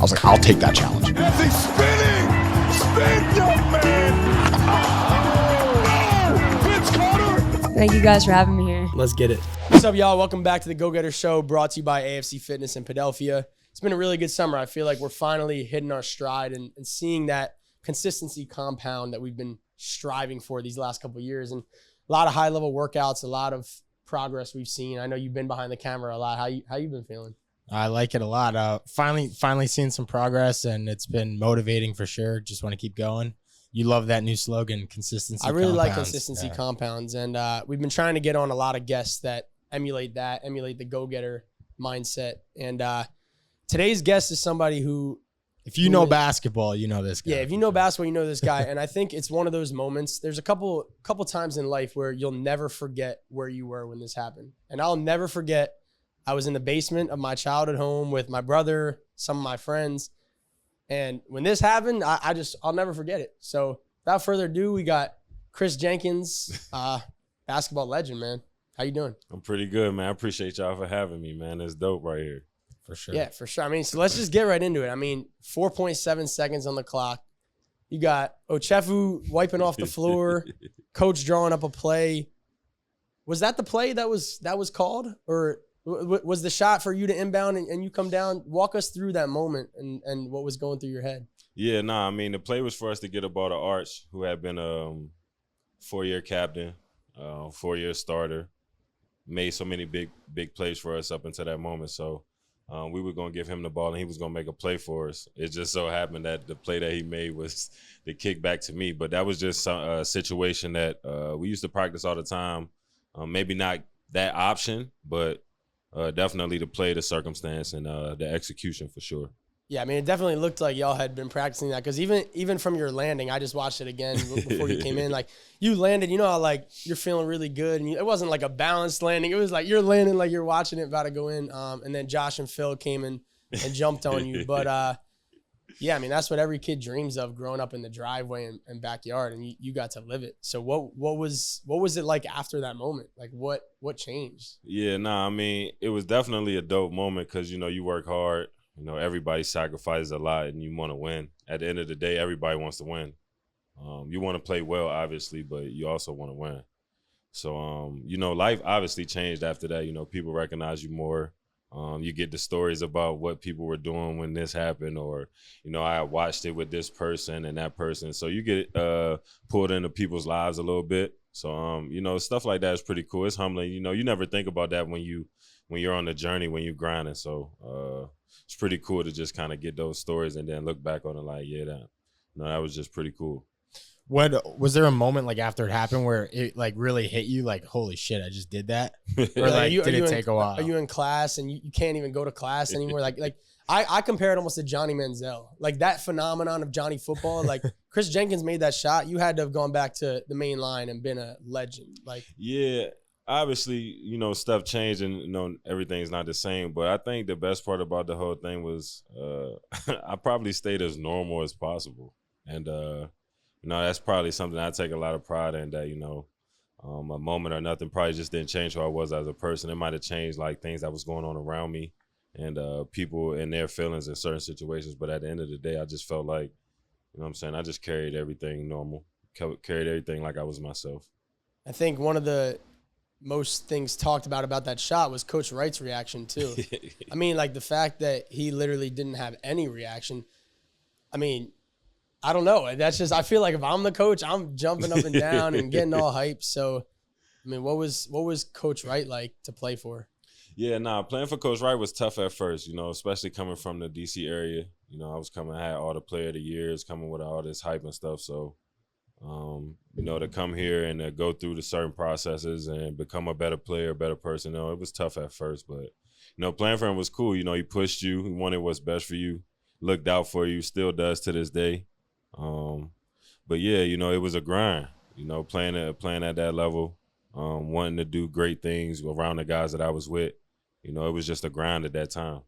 I was like, I'll take that challenge. As he's spinning, young man. Vince Carter. Thank you guys for having me here. Let's get it. What's up, y'all? Welcome back to the Go Getter Show, brought to you by AFC Fitness in Philadelphia. It's been a really good summer. I feel like we're finally hitting our stride and seeing that consistency compound that we've been striving for these last couple of years. And a lot of high-level workouts, a lot of progress we've seen. I know you've been behind the camera a lot. How you been feeling? I like it a lot. Finally seeing some progress, and it's been motivating for sure. Just want to keep going. You love that new slogan, consistency. I really compounds. like consistency compounds, and we've been trying to get on a lot of guests that emulate the go-getter mindset. And today's guest is somebody who, if you know basketball, you know this guy. Yeah, if you know basketball, you know this guy. And I think it's one of those moments. There's a couple times in life where you'll never forget where you were when this happened. And I'll never forget, I was in the basement of my childhood home with my brother, some of my friends. And when this happened, I'll never forget it. So without further ado, we got Kris Jenkins, basketball legend, man. How you doing? I'm pretty good, man. I appreciate y'all for having me, man. It's dope right here. For sure. Yeah, for sure. I mean, so let's just get right into it. I mean, 4.7 seconds on the clock. You got Ochefu wiping off the floor, coach drawing up a play. Was that the play that was called? Or was the shot for you to inbound and you come down? Walk us through that moment and what was going through your head. Yeah, I mean, the play was for us to get a ball to Arch, who had been a 4-year captain, 4-year starter, made so many big plays for us up until that moment. So we were going to give him the ball and he was going to make a play for us. It just so happened that the play that he made was the kick back to me. But that was just a situation that we used to practice all the time. Maybe not that option, but definitely the play, the circumstance, and the execution for sure. Yeah, I mean, it definitely looked like y'all had been practicing that because even from your landing, I just watched it again before you came in. Like, you landed, you know how, like, you're feeling really good, and it wasn't like a balanced landing. It was like you're landing like you're watching it about to go in, and then Josh and Phil came in and jumped on you. But, yeah, I mean, that's what every kid dreams of growing up in the driveway and backyard, and you got to live it. So what was it like after that moment? Like, what changed? Yeah, I mean, it was definitely a dope moment because, you work hard. Everybody sacrifices a lot and you want to win. At the end of the day, everybody wants to win. You want to play well, obviously, but you also want to win. So, life obviously changed after that. People recognize you more. You get the stories about what people were doing when this happened, or, I watched it with this person and that person. So you get pulled into people's lives a little bit. So, stuff like that is pretty cool. It's humbling. You never think about that when you're on the journey, when you're grinding. So it's pretty cool to just kind of get those stories and then look back on it like, yeah, that was just pretty cool. What was there a moment like after it happened where it like really hit you like, holy shit, I just did that? Or like did it take a while? Are you in class and you can't even go to class anymore? Like I compare it almost to Johnny Manziel. Like that phenomenon of Johnny football. Like Kris Jenkins made that shot. You had to have gone back to the main line and been a legend. Like, yeah. Obviously, stuff changed and, everything's not the same. But I think the best part about the whole thing was I probably stayed as normal as possible. And, that's probably something I take a lot of pride in, that, a moment or nothing probably just didn't change who I was as a person. It might have changed, like, things that was going on around me and people and their feelings in certain situations. But at the end of the day, I just felt like, I just carried everything normal, carried everything like I was myself. I think one of the most things talked about that shot was Coach Wright's reaction too. I mean, like the fact that he literally didn't have any reaction. I mean, I don't know. That's just, I feel like if I'm the coach, I'm jumping up and down and getting all hyped. So, I mean, what was Coach Wright like to play for? Yeah, playing for Coach Wright was tough at first, especially coming from the D.C. area. I was had all the player of the years, coming with all this hype and stuff. So, to come here and to go through the certain processes and become a better player, better person, it was tough at first. But, playing for him was cool. He pushed you. He wanted what's best for you, looked out for you, still does to this day. But, yeah, it was a grind, playing at that level, wanting to do great things around the guys that I was with. It was just a grind at that time.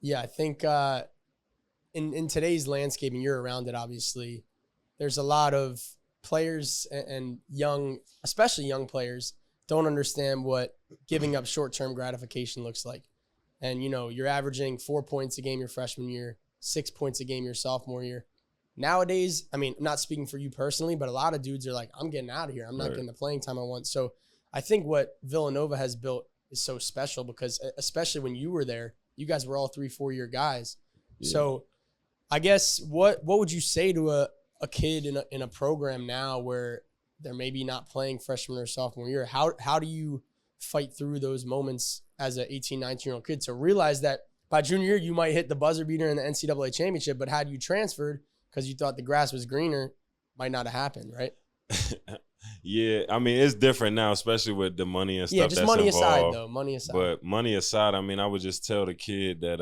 Yeah, I think in today's landscape, and you're around it, obviously, there's a lot of players and especially young players, don't understand what giving up short-term gratification looks like. and, you know, you're averaging 4 points a game your freshman year, 6 points a game your sophomore year. Nowadays, I mean, I'm not speaking for you personally, but a lot of dudes are like, I'm getting out of here. I'm not getting the playing time I want. So I think what Villanova has built is so special because especially when you were there, you guys were all 3-4 year guys. Yeah. So I guess what would you say to a kid in a program now where they're maybe not playing freshman or sophomore year? How do you fight through those moments as an 18, 19-year-old kid to realize that by junior year you might hit the buzzer beater in the NCAA championship, but had you transferred because you thought the grass was greener, might not have happened, right? Yeah, I mean, it's different now, especially with the money and stuff. Yeah, just that's money involved. aside, though. Money aside. But money aside, I mean, I would just tell the kid that,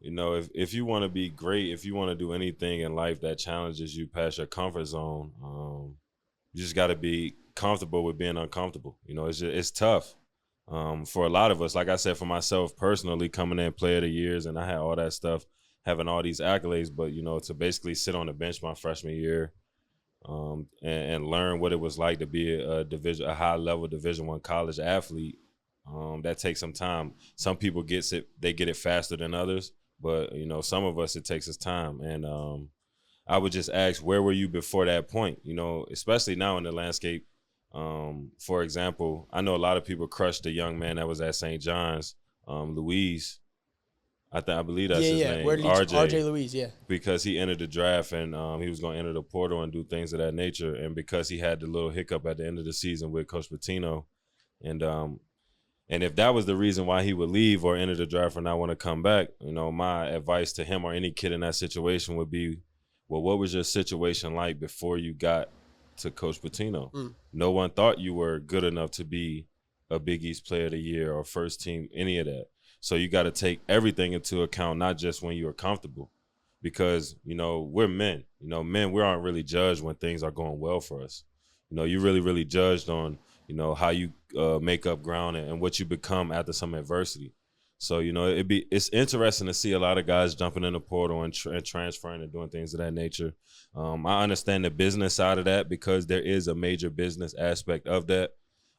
you know, if you want to be great, if you want to do anything in life that challenges you past your comfort zone, you just got to be comfortable with being uncomfortable. You know, it's tough for a lot of us. Like I said, for myself personally, coming in player of the years, and I had all that stuff, having all these accolades, but, you know, to basically sit on the bench my freshman year and learn what it was like to be a high-level Division I college athlete, that takes some time. Some people get it faster than others, but, you know, some of us, it takes us time. And I would just ask, where were you before that point? You know, especially now in the landscape. For example, I know a lot of people crushed the young man that was at St. John's, Louise. I believe that's his name. Where did RJ Louise, yeah. Because he entered the draft and he was going to enter the portal and do things of that nature. And because he had the little hiccup at the end of the season with Coach Pitino. And if that was the reason why he would leave or enter the draft or not want to come back, you know, my advice to him or any kid in that situation would be, well, what was your situation like before you got to Coach Pitino? No one thought you were good enough to be a Big East Player of the Year or first team, any of that. So you got to take everything into account, not just when you're comfortable, because, you know, we're men. You know, men, we aren't really judged when things are going well for us. You know, you're really judged on, you know, how you make up ground and what you become after some adversity. So, you know, it's interesting to see a lot of guys jumping in the portal and transferring and doing things of that nature. I understand the business side of that because there is a major business aspect of that.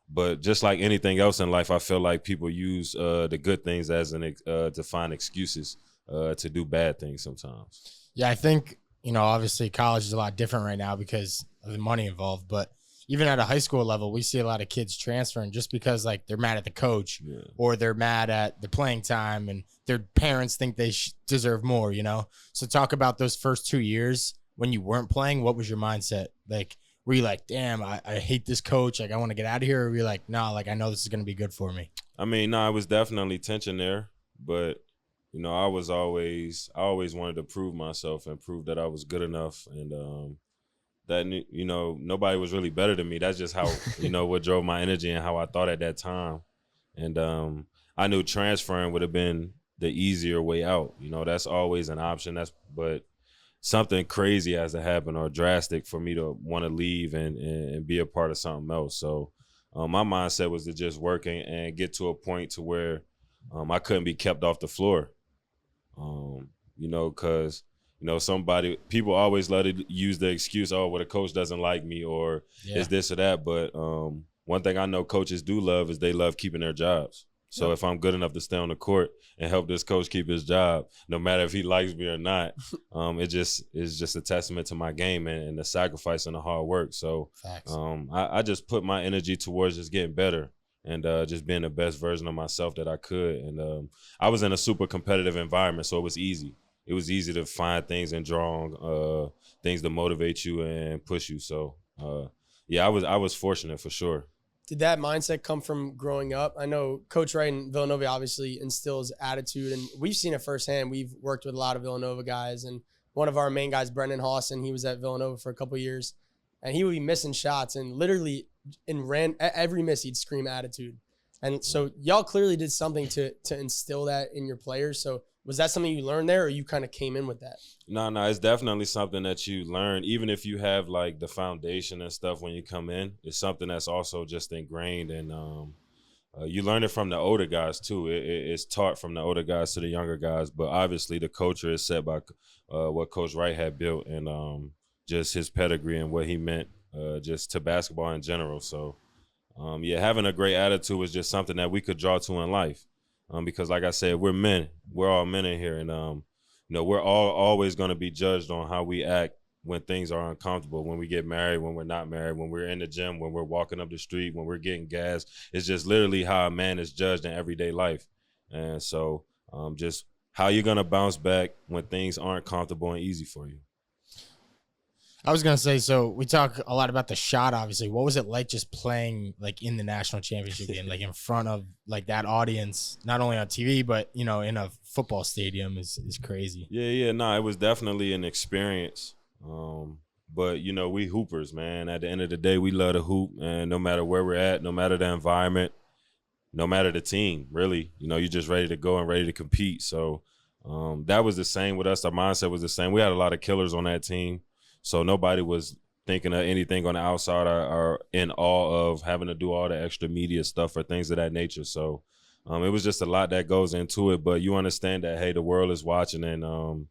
But just like anything else in life, I feel like people use the good things as to find excuses to do bad things sometimes. Yeah, I think, you know, obviously college is a lot different right now because of the money involved. But even at a high school level, we see a lot of kids transferring just because, like, they're mad at the coach or they're mad at the playing time and their parents think they deserve more, you know? So talk about those first 2 years when you weren't playing. What was your mindset? Like, were you like, damn, I hate this coach, like I want to get out of here? Or were you like, nah, like I know this is going to be good for me? I mean, no, it was definitely tension there. But, you know, I always wanted to prove myself and prove that I was good enough. And that, you know, nobody was really better than me. That's just how, you know, what drove my energy and how I thought at that time. And I knew transferring would have been the easier way out. You know, that's always an option. But something crazy has to happen or drastic for me to want to leave and be a part of something else. So my mindset was to just work and get to a point to where I couldn't be kept off the floor. You know, because, you know, people always love to use the excuse, oh, well, the coach doesn't like me or is this or that. But one thing I know coaches do love is they love keeping their jobs. So if I'm good enough to stay on the court and help this coach keep his job, no matter if he likes me or not, it just is just a testament to my game and the sacrifice and the hard work. So I just put my energy towards just getting better and just being the best version of myself that I could. And I was in a super competitive environment, so it was easy. It was easy to find things and draw on things to motivate you and push you. So yeah, I was fortunate for sure. Did that mindset come from growing up? I know Coach Wright in Villanova obviously instills attitude, and we've seen it firsthand. We've worked with a lot of Villanova guys, and one of our main guys, Brendan Hawson, he was at Villanova for a couple of years, and he would be missing shots, and literally every miss he'd scream attitude. And so y'all clearly did something to instill that in your players. So was that something you learned there, or you kind of came in with that? No, it's definitely something that you learn. Even if you have like the foundation and stuff when you come in, it's something that's also just ingrained. And you learn it from the older guys too. It's taught from the older guys to the younger guys. But obviously the culture is set by what Coach Wright had built and just his pedigree and what he meant just to basketball in general. So, yeah, having a great attitude was just something that we could draw to in life. because like I said, we're men. We're all men in here, and we're all always going to be judged on how we act when things are uncomfortable, when we get married, when we're not married, when we're in the gym, when we're walking up the street, when we're getting gas. It's just literally how a man is judged in everyday life. And so just how you're going to bounce back when things aren't comfortable and easy for you. I was going to say, so we talk a lot about the shot, obviously. What was it like just playing like in the national championship game, like in front of like that audience, not only on TV, but, in a football stadium is crazy. Yeah. No, it was definitely an experience. But we hoopers, man. At the end of the day, we love to hoop, and no matter where we're at, no matter the environment, no matter the team, really, you're just ready to go and ready to compete. So that was the same with us. Our mindset was the same. We had a lot of killers on that team, so nobody was thinking of anything on the outside or in awe of having to do all the extra media stuff or things of that nature. So it was just a lot that goes into it, but you understand that, hey, the world is watching, and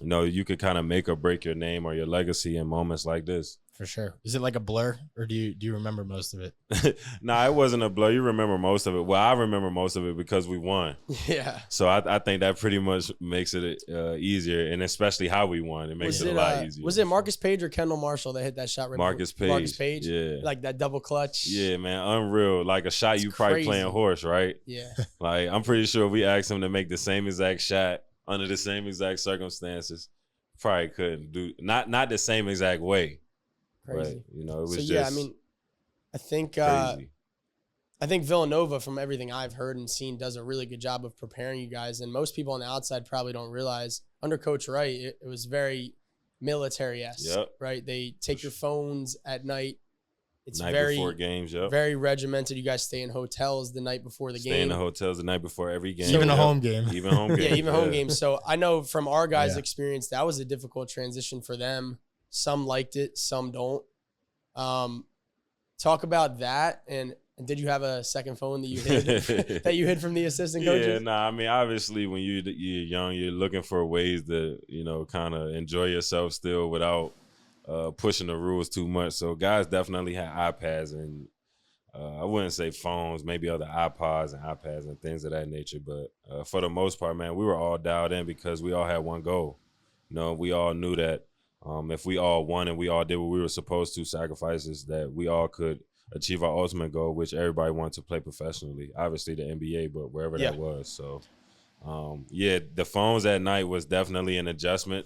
you could kind of make or break your name or your legacy in moments like this. For sure. Is it like a blur, or do you remember most of it? Nah, it wasn't a blur. You remember most of it. Well, I remember most of it because we won. Yeah. So I think that pretty much makes it easier, and especially how we won. It makes it a lot easier. Was it Marcus Page or Kendall Marshall that hit that shot? Marcus Page. Marcus Page. Yeah. Like that double clutch. Yeah, man. Unreal. Like a shot you probably crazy. playing horse, right? Yeah. Like I'm pretty sure if we asked him to make the same exact shot under the same exact circumstances, probably couldn't do not the same exact way. Crazy. But, it was so, just yeah, I mean, I think crazy. I think Villanova, from everything I've heard and seen, does a really good job of preparing you guys. And most people on the outside probably don't realize under Coach Wright, it was very military-esque, Yep. right? They take your phones at night. It's night very before games, yep. very regimented. You guys stay in hotels the night before the game. Stay in the hotels the night before every game. Even a Yep. home game. Even home game. Yeah, even home games. So I know from our guys' Yeah. experience, that was a difficult transition for them. Some liked it, some don't. Talk about that, and did you have a second phone that you hid that you hid from the assistant coaches? Yeah, nah. I mean, obviously, when you're young, you're looking for ways to kind of enjoy yourself still without pushing the rules too much. So guys definitely had iPads, and I wouldn't say phones, maybe other iPods and iPads and things of that nature. But for the most part, man, we were all dialed in because we all had one goal. We all knew that if we all won and we all did what we were supposed to, sacrifices, that we all could achieve our ultimate goal, which everybody wanted to play professionally. Obviously the NBA, but wherever that was. So, the phones at night was definitely an adjustment.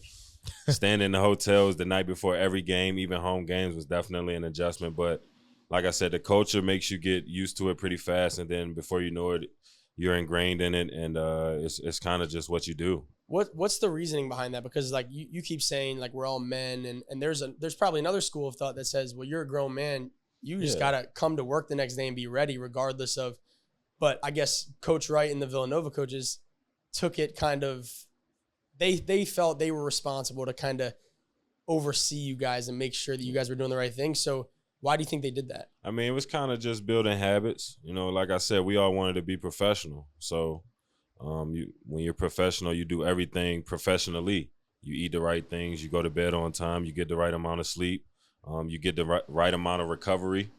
Staying in the hotels the night before every game, even home games, was definitely an adjustment. But like I said, the culture makes you get used to it pretty fast, and then before you know it, you're ingrained in it, and it's kind of just what you do. What's the reasoning behind that? Because like you keep saying like we're all men, and there's probably another school of thought that says, well, you're a grown man, you just gotta come to work the next day and be ready regardless of. But I guess Coach Wright and the Villanova coaches took it kind of. They felt they were responsible to kind of oversee you guys and make sure that you guys were doing the right thing. So why do you think they did that? I mean, it was kind of just building habits. Like I said, we all wanted to be professional. So when you're professional, you do everything professionally. You eat the right things. You go to bed on time. You get the right amount of sleep. You get the right amount of recovery.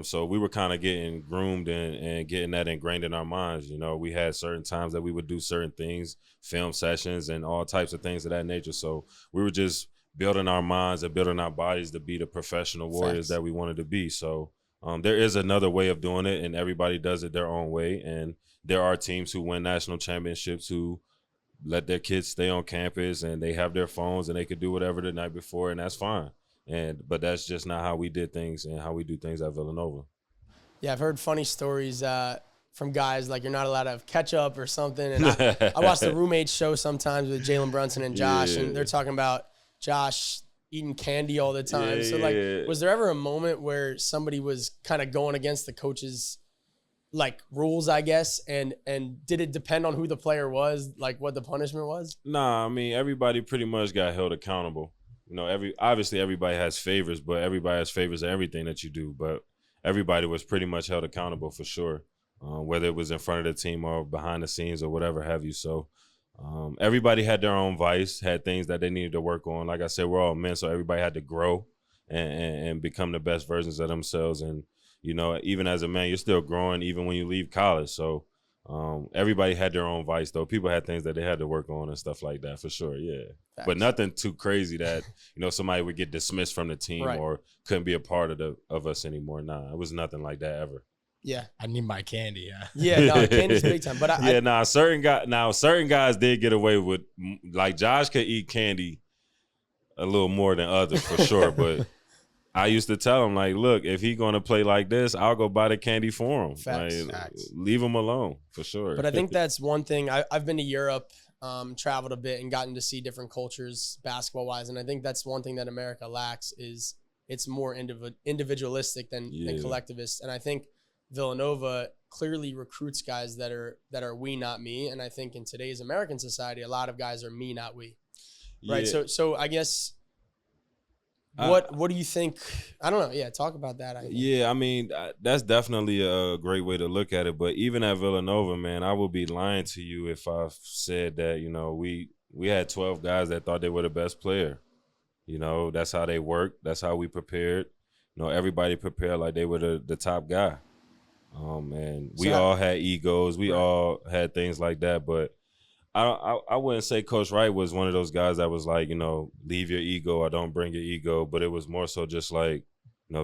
So we were kind of getting groomed and getting that ingrained in our minds. We had certain times that we would do certain things, film sessions and all types of things of that nature. So we were just building our minds and building our bodies to be the professional warriors that we wanted to be. So there is another way of doing it, and everybody does it their own way. And there are teams who win national championships who let their kids stay on campus and they have their phones and they could do whatever the night before, and that's fine. But that's just not how we did things and how we do things at Villanova. Yeah, I've heard funny stories from guys like you're not allowed to have ketchup or something. And I watch the roommates show sometimes with Jalen Brunson and Josh, and they're talking about Josh eating candy all the time. Was there ever a moment where somebody was kind of going against the coach's rules, I guess, and did it depend on who the player was, like what the punishment was? Nah, I mean, everybody pretty much got held accountable. Obviously everybody has favors, but everybody has favors in everything that you do. But everybody was pretty much held accountable for sure, whether it was in front of the team or behind the scenes or whatever have you. So everybody had their own vice, had things that they needed to work on. Like I said, we're all men, so everybody had to grow and become the best versions of themselves. And, even as a man, you're still growing even when you leave college. So Everybody had their own vice, though. People had things that they had to work on and stuff like that, for sure, yeah. Facts. But nothing too crazy that, somebody would get dismissed from the team Right. or couldn't be a part of us anymore. Nah, it was nothing like that ever. Yeah. I need my candy. Yeah. Yeah, no, candy's big time. But certain guys did get away with, like Josh could eat candy a little more than others for sure, but I used to tell him, like, look, if he going to play like this, I'll go buy the candy for him. Facts. Leave him alone, for sure. But I think that's one thing. I've been to Europe, traveled a bit, and gotten to see different cultures basketball-wise, and I think that's one thing that America lacks is it's more individualistic than collectivist. And I think Villanova clearly recruits guys that are we, not me. And I think in today's American society, a lot of guys are me, not we. Right. Yeah. So I guess what do you think? I don't know. Yeah, talk about that. I mean, that's definitely a great way to look at it. But even at Villanova, man, I would be lying to you if I said that, we had 12 guys that thought they were the best player. That's how they worked. That's how we prepared. Everybody prepared like they were the top guy. And we all had egos. We all had things like that. But I wouldn't say Coach Wright was one of those guys that was like, leave your ego or don't bring your ego. But it was more so just like,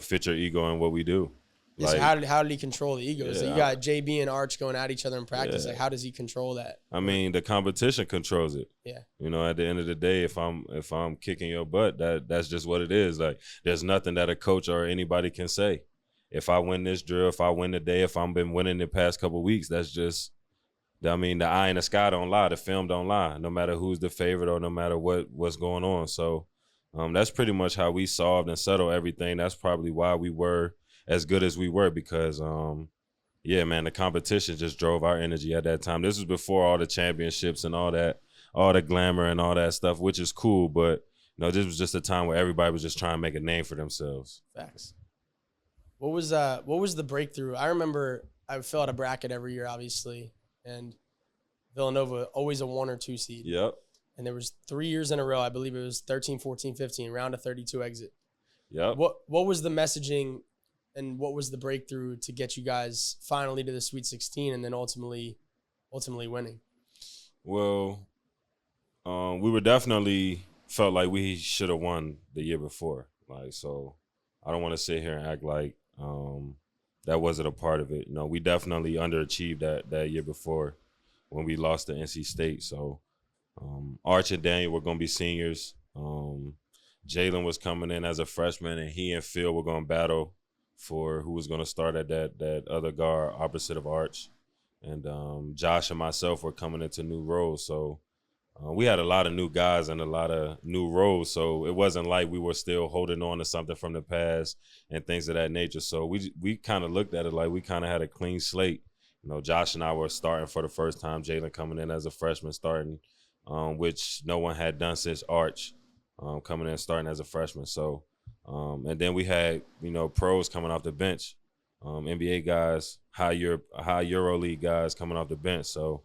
fit your ego in what we do. Like, so how did he control the egos? Yeah, so you got JB and Arch going at each other in practice. Yeah. Like, how does he control that? I mean, the competition controls it. Yeah. At the end of the day, if I'm kicking your butt, that's just what it is. Like, there's nothing that a coach or anybody can say. If I win this drill, if I win today, if I've been winning the past couple of weeks, that's just. I mean, the eye in the sky don't lie. The film don't lie, no matter who's the favorite or no matter what's going on. So that's pretty much how we solved and settled everything. That's probably why we were as good as we were because, the competition just drove our energy at that time. This was before all the championships and all the glamour and all that stuff, which is cool. But, this was just a time where everybody was just trying to make a name for themselves. Facts. What was the breakthrough? I remember I would fill out a bracket every year, obviously. And Villanova, always a 1 or 2 seed. Yep. And there was 3 years in a row, I believe it was 13, 14, 15, round of 32 exit. Yep. What was the messaging and what was the breakthrough to get you guys finally to the Sweet 16 and then ultimately winning? Well, we were definitely felt like we should have won the year before. Like, so I don't want to sit here and act like that wasn't a part of it. We definitely underachieved that year before when we lost to NC State. So Arch and Daniel were going to be seniors. Jalen was coming in as a freshman, and he and Phil were going to battle for who was going to start at that other guard opposite of Arch. And Josh and myself were coming into new roles. So we had a lot of new guys and a lot of new roles. So it wasn't like we were still holding on to something from the past and things of that nature. So we kind of looked at it like we kind of had a clean slate. Josh and I were starting for the first time. Jalen coming in as a freshman starting, which no one had done since Arch coming in starting as a freshman. So, and then we had, pros coming off the bench, NBA guys, high EuroLeague guys coming off the bench. So,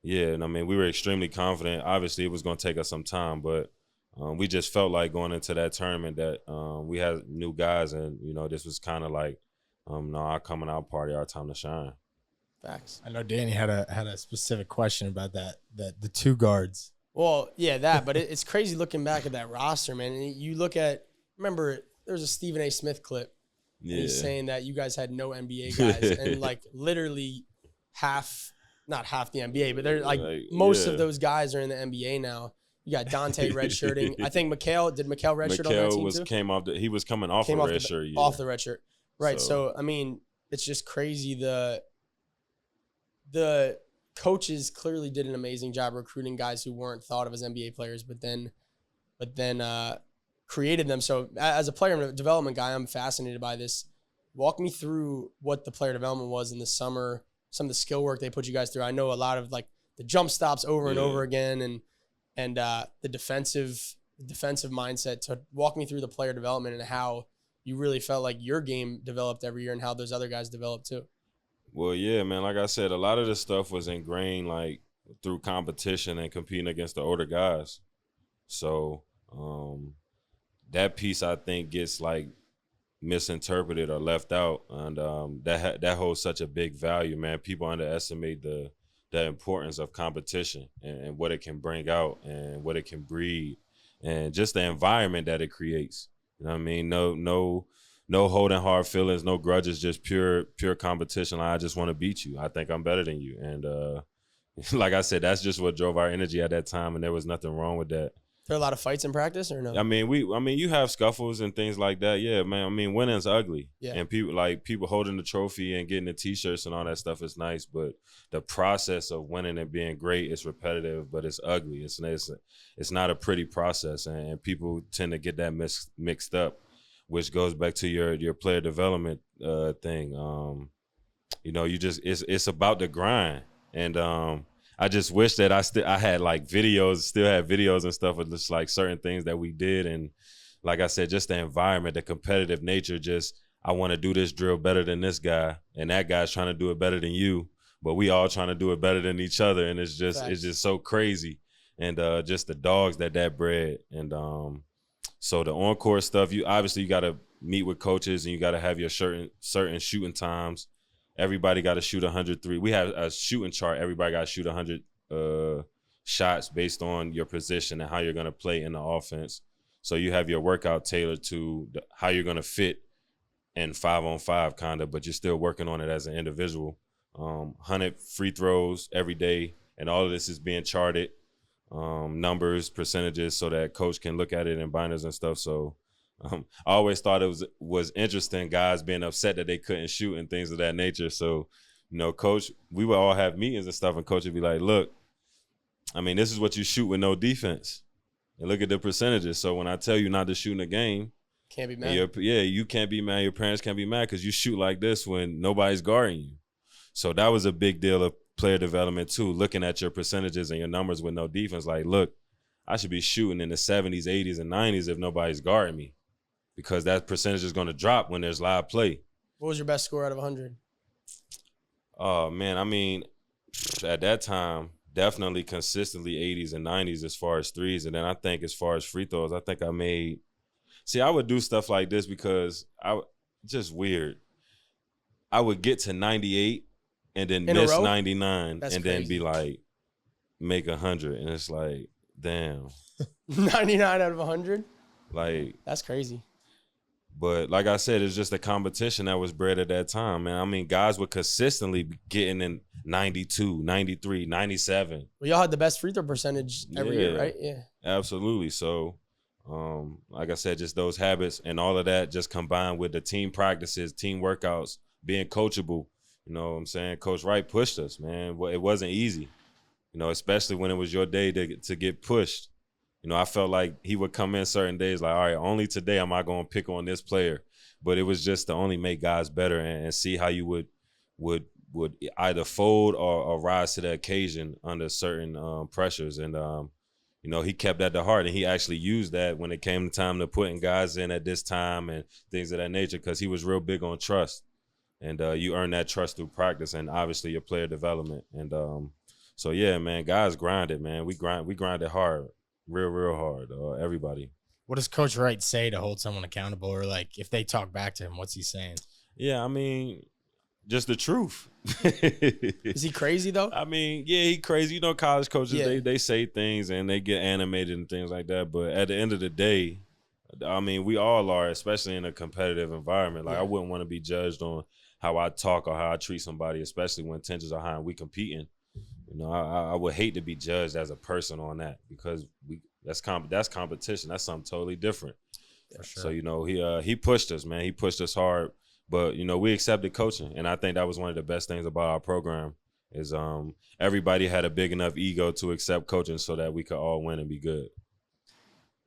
and I mean, we were extremely confident. Obviously, it was going to take us some time, but we just felt like going into that tournament that we had new guys, and this was kind of like, our coming out party, our time to shine. Facts. I know Danny had a specific question about that the 2 guards. Well, yeah, that, but it's crazy looking back at that roster, man. And you look at, remember, there was a Stephen A. Smith clip. Yeah. And he's saying that you guys had no NBA guys, and like literally not half the NBA, but they're like most of those guys are in the NBA now. You got Dante redshirting. I think Mikal redshirt on that team too? He was coming off the red shirt. Off the red shirt. Right. So I mean, it's just crazy. The coaches clearly did an amazing job recruiting guys who weren't thought of as NBA players, but then created them. So as a player development guy, I'm fascinated by this. Walk me through what the player development was in the summer, some of the skill work they put you guys through. I know a lot of like the jump stops over and over again and the defensive mindset. To walk me through the player development and how you really felt like your game developed every year and how those other guys developed too. Well, yeah, man, like I said, a lot of this stuff was ingrained like through competition and competing against the older guys. So that piece I think gets like misinterpreted or left out, and that holds such a big value, man. People underestimate the importance of competition and what it can bring out and what it can breed and just the environment that it creates. You know what I mean? No holding hard feelings, no grudges, just pure competition. Like, I just want to beat you. I think I'm better than you. And like I said, that's just what drove our energy at that time, and there was nothing wrong with that. There are a lot of fights in practice, or no? I mean, you have scuffles and things like that. Yeah, man. I mean, winning's ugly. Yeah. And people holding the trophy and getting the T-shirts and all that stuff is nice, but the process of winning and being great is repetitive, but it's ugly. It's not a pretty process, and people tend to get that mixed up, which goes back to your player development thing. You know, it's about the grind, and I just wish that I had like videos, still had videos and stuff of just like certain things that we did. And like I said, just the environment, the competitive nature, just I want to do this drill better than this guy, and that guy's trying to do it better than you, but we all trying to do it better than each other. And it's just so crazy. And just the dogs that bred. And so the on-court stuff, you got to meet with coaches, and you got to have your certain shooting times. Everybody got to shoot 103. We have a shooting chart. Everybody got to shoot 100 shots based on your position and how you're going to play in the offense. So you have your workout tailored to how you're going to fit in 5-on-5 kind of, but you're still working on it as an individual. 100 free throws every day, and all of this is being charted, numbers, percentages, so that coach can look at it in binders and stuff. So I always thought it was interesting, guys being upset that they couldn't shoot and things of that nature. So, you know, coach, we would all have meetings and stuff, and coach would be like, look, I mean, this is what you shoot with no defense. And look at the percentages. So when I tell you not to shoot in a game, can't be mad. You can't be mad. Your parents can't be mad because you shoot like this when nobody's guarding you. So that was a big deal of player development too, looking at your percentages and your numbers with no defense. Like, look, I should be shooting in the 70s, 80s, and 90s if nobody's guarding me, because that percentage is going to drop when there's live play. What was your best score out of 100? Oh, man, I mean, at that time, definitely consistently 80s and 90s as far as threes. And then I think as far as free throws, I think I made – see, I would do stuff like this because just weird. I would get to 98 and then miss 99. That's and crazy. Then be like, make 100. And it's like, damn. 99 out of 100? Like – that's crazy. But like I said, it's just a competition that was bred at that time, man. I mean, guys would consistently be getting in 92, 93, 97. Well, y'all had the best free throw percentage every year, right? Yeah. Absolutely. So, like I said, just those habits and all of that just combined with the team practices, team workouts, being coachable. You know what I'm saying? Coach Wright pushed us, man. It wasn't easy, you know, especially when it was your day to get pushed. You know, I felt like he would come in certain days like, all right, only today am I going to pick on this player. But it was just to only make guys better and see how you would either fold or rise to the occasion under certain pressures. And, you know, he kept that at the heart, and he actually used that when it came time to putting guys in at this time and things of that nature, because he was real big on trust. And you earn that trust through practice and obviously your player development. And so, yeah, man, guys grinded, man. We grinded hard. Real hard, everybody. What does Coach Wright say to hold someone accountable, or like if they talk back to him, what's he saying? Yeah, I mean, just the truth. Is he crazy though? I mean, yeah, he crazy. You know, college coaches, they say things and they get animated and things like that. But at the end of the day, I mean, we all are, especially in a competitive environment. Like, I wouldn't want to be judged on how I talk or how I treat somebody, especially when tensions are high and we competing. You know, I would hate to be judged as a person on that, because that's competition. That's something totally different. For sure. So, you know, he pushed us, man. He pushed us hard. But, you know, we accepted coaching. And I think that was one of the best things about our program is everybody had a big enough ego to accept coaching so that we could all win and be good.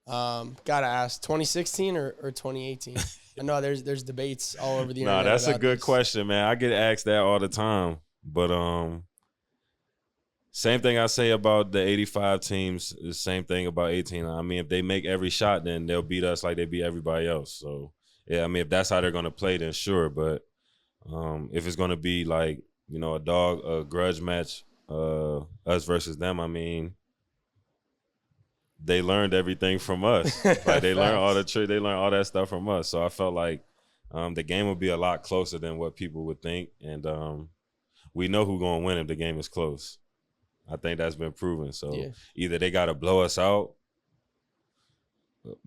Gotta ask, 2016 or 2018? I know there's debates all over the internet. Nah, that's a good question, man. I get asked that all the time. But same thing I say about the 85 teams, the same thing about 18. I mean, if they make every shot, then they'll beat us like they beat everybody else. So, yeah, I mean, if that's how they're going to play, then sure. But if it's going to be like, you know, a grudge match, us versus them, I mean, they learned everything from us. Like, they learned all the tricks, they learned all that stuff from us. So I felt like the game will be a lot closer than what people would think. And we know who's going to win if the game is close. I think that's been proven. So either they got to blow us out,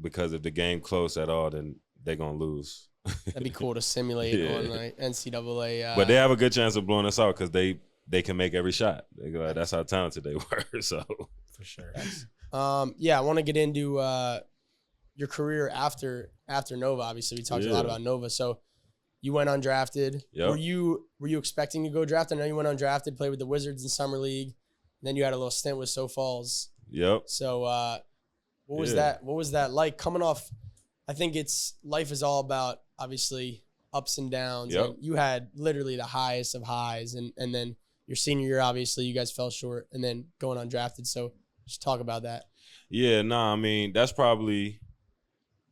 because if the game close at all, then they're going to lose. That'd be cool to simulate on like NCAA. But they have a good chance of blowing us out because they can make every shot. That's how talented they were. So For sure. I want to get into your career after Nova. Obviously, we talked a lot about Nova. So you went undrafted. Yep. Were you expecting to go drafted? I know you went undrafted, played with the Wizards in summer league, and then you had a little stint with Sioux Falls. Yep. So what was that? What was that like coming off? I think life is all about obviously ups and downs. Yep. And you had literally the highest of highs, and then your senior year, obviously, you guys fell short, and then going undrafted. So just talk about that. Yeah, I mean, that's probably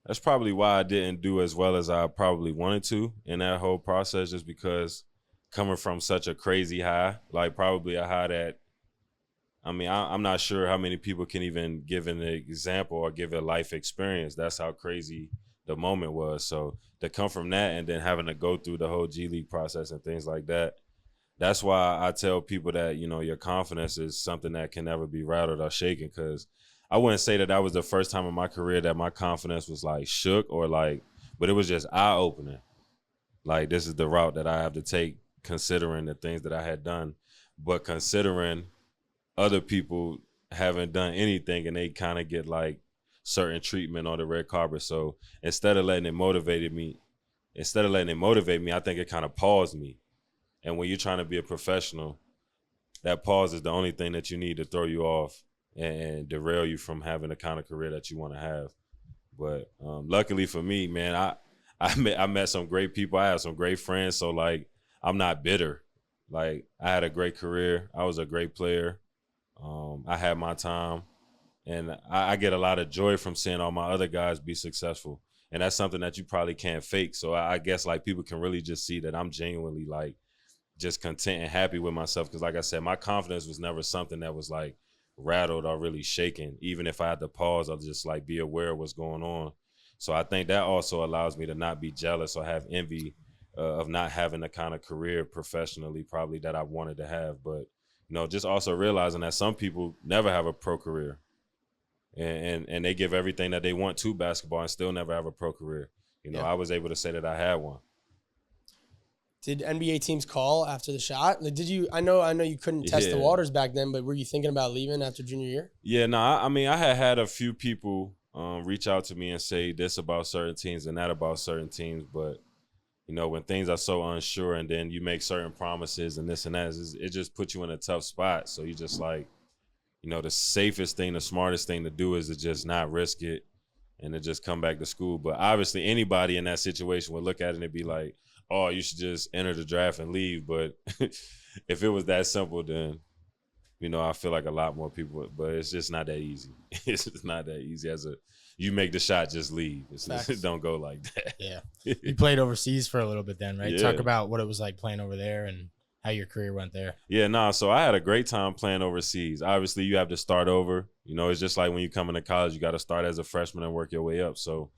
why I didn't do as well as I probably wanted to in that whole process, just because coming from such a crazy high, like probably a high that, I mean, I'm not sure how many people can even give an example or give a life experience. That's how crazy the moment was. So to come from that and then having to go through the whole G League process and things like that, that's why I tell people that, your confidence is something that can never be rattled or shaken, because I wouldn't say that was the first time in my career that my confidence was like shook or like, but it was just eye-opening. Like, this is the route that I have to take, considering the things that I had done, but considering other people haven't done anything and they kind of get like certain treatment on the red carpet. So instead of letting it motivate me, I think it kind of paused me. And when you're trying to be a professional, that pause is the only thing that you need to throw you off and derail you from having the kind of career that you want to have. But luckily for me, man, I met some great people. I have some great friends. So like, I'm not bitter. Like, I had a great career. I was a great player. I had my time, and I get a lot of joy from seeing all my other guys be successful. And that's something that you probably can't fake. So I guess like people can really just see that I'm genuinely like just content and happy with myself. Cause like I said, my confidence was never something that was like rattled or really shaken. Even if I had to pause, I'll just like be aware of what's going on. So I think that also allows me to not be jealous or have envy of not having the kind of career professionally probably that I wanted to have. But just also realizing that some people never have a pro career and they give everything that they want to basketball and still never have a pro career. I was able to say that I had one. Did NBA teams call after the shot? Like, I know you couldn't test the waters back then, but were you thinking about leaving after junior year? Yeah, no, I mean, I had a few people reach out to me and say this about certain teams and that about certain teams, but when things are so unsure and then you make certain promises and this and that, it just puts you in a tough spot. So you just like, the safest thing, the smartest thing to do is to just not risk it and to just come back to school. But obviously anybody in that situation would look at it and be like, oh, you should just enter the draft and leave. But if it was that simple, then, I feel like a lot more people would, but it's just not that easy. It's just not that easy. You make the shot, just leave. It don't go like that. Yeah. You played overseas for a little bit then, right? Yeah. Talk about what it was like playing over there and how your career went there. Yeah, so I had a great time playing overseas. Obviously, you have to start over. It's just like when you come into college, you got to start as a freshman and work your way up. So,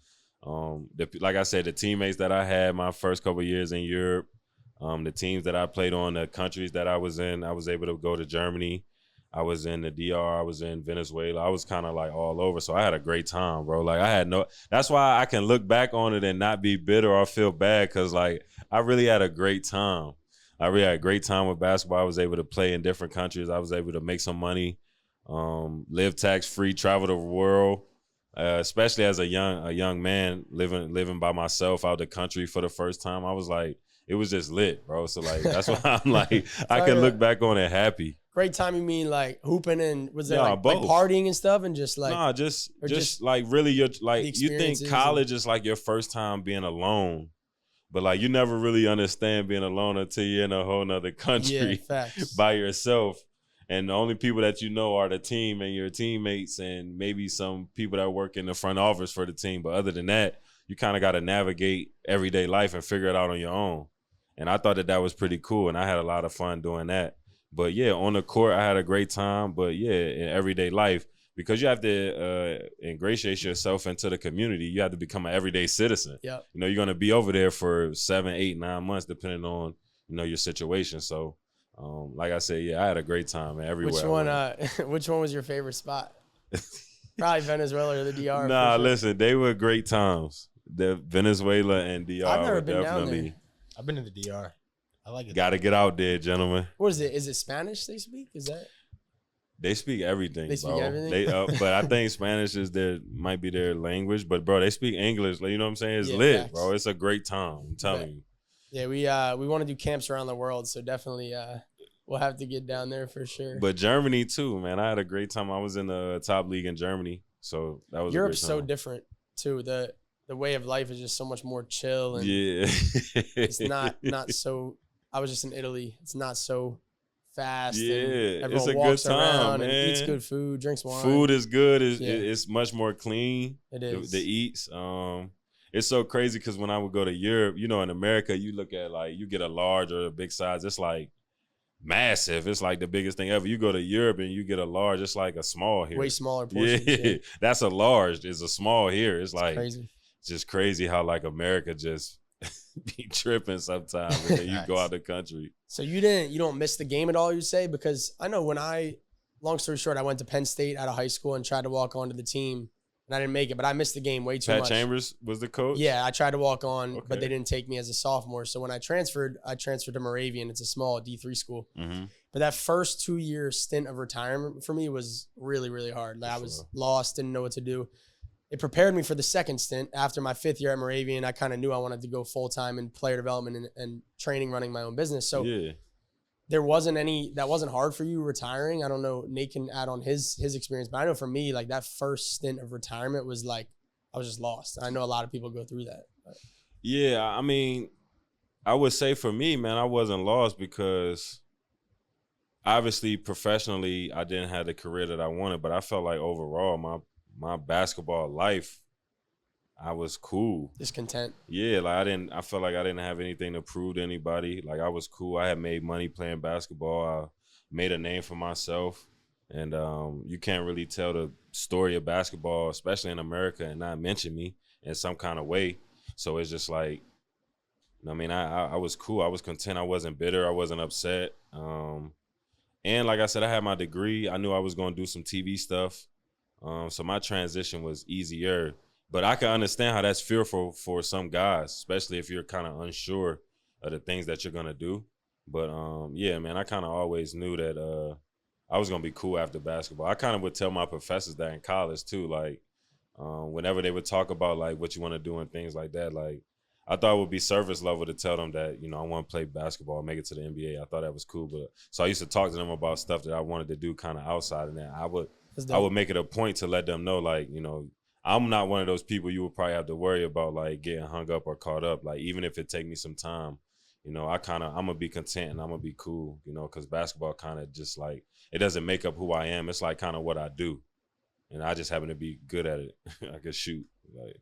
like I said, the teammates that I had my first couple of years in Europe, the teams that I played on, the countries that I was in, I was able to go to Germany. I was in the DR. I was in Venezuela. I was kind of like all over. So I had a great time, bro. Like that's why I can look back on it and not be bitter or feel bad. Cause like I really had a great time. I really had a great time with basketball. I was able to play in different countries. I was able to make some money, live tax-free, travel the world, especially as a young man living by myself out the country for the first time. I was like, it was just lit, bro. So like, that's why I'm like, I can look back on it happy. Great time, you mean like hooping and was it like partying and stuff and just like just like really you think college is like your first time being alone, but like you never really understand being alone until you're in a whole nother country by yourself, and the only people that you know are the team and your teammates and maybe some people that work in the front office for the team. But other than that, you kind of got to navigate everyday life and figure it out on your own. And I thought that was pretty cool, and I had a lot of fun doing that. But yeah, on the court, I had a great time. But yeah, in everyday life, because you have to ingratiate yourself into the community. You have to become an everyday citizen. Yep. You know, you're gonna be over there for 7, 8, 9 months, depending on your situation. So, like I said, yeah, I had a great time, man. Everywhere. Which one was your favorite spot? Probably Venezuela or the DR. Nah, for sure. listen, they were great times. The Venezuela and DR I've never were been down definitely. there. I've been to the DR. I like it. Got to get out there, gentlemen. What is it? Is it Spanish they speak? Is that? They speak everything, They speak bro. everything? But I think Spanish might be their language. But bro, they speak English. Like, you know what I'm saying? It's Yeah, lit, facts. bro. It's a great time. I'm telling you. Yeah, we want to do camps around the world, so definitely we'll have to get down there for sure. But Germany too, man. I had a great time. I was in the top league in Germany, so that was Europe's a great time. so different too. The way of life is just so much more chill, and Yeah, it's not so. I was just in Italy. It's not so fast. Yeah, and it's everyone a good walks time, around man. and eats good food, drinks wine. food is good. Yeah. It's much more clean. It is. The eats. It's so crazy because when I would go to Europe, you know, in America, you look at like you get a large or a big size. It's like massive. It's like the biggest thing ever. You go to Europe and you get a large. It's like a small here. Way smaller portions. Yeah. That's a large. It's a small here. It's like Crazy. it's just crazy how like America just be tripping sometimes and then you go out the country. So you don't miss the game at all, you say? Because I know long story short, I went to Penn State out of high school and tried to walk onto the team, and I didn't make it, but I missed the game way too Pat much. Chambers was the coach? Yeah, I tried to walk on, but Okay. they didn't take me as a sophomore. So when I transferred to Moravian. It's a small D3 school. Mm-hmm. But that first 2-year stint of retirement for me was really, really hard. Like I was lost, didn't know what to do. It prepared me for the second stint. After my 5th year at Moravian, I kind of knew I wanted to go full-time in player development and training, running my own business. So yeah. that wasn't hard for you retiring. I don't know, Nate can add on his experience, but I know for me, like that first stint of retirement was like, I was just lost. I know a lot of people go through that. Yeah, I mean, I would say for me, man, I wasn't lost because obviously professionally I didn't have the career that I wanted, but I felt like overall my basketball life, I was cool. Just content. Yeah, like I felt like I didn't have anything to prove to anybody. Like I was cool. I had made money playing basketball. I made a name for myself. And you can't really tell the story of basketball, especially in America, and not mention me in some kind of way. So it's just like, I mean, I was cool. I was content. I wasn't bitter. I wasn't upset. And like I said, I had my degree. I knew I was going to do some TV stuff. So my transition was easier. But I can understand how that's fearful for some guys, especially if you're kind of unsure of the things that you're going to do. But, yeah, man, I kind of always knew that I was going to be cool after basketball. I kind of would tell my professors that in college, too. Like, whenever they would talk about, like, what you want to do and things like that, like, I thought it would be service level to tell them that, you know, I want to play basketball and make it to the NBA. I thought that was cool. But so I used to talk to them about stuff that I wanted to do kind of outside of that. I would make it a point to let them know, like, you know, I'm not one of those people you would probably have to worry about, like, getting hung up or caught up. Like, even if it take me some time, you know, I'm going to be content and I'm going to be cool, you know, because basketball kind of just, like, it doesn't make up who I am. It's, like, kind of what I do. And I just happen to be good at it. I can shoot. Like,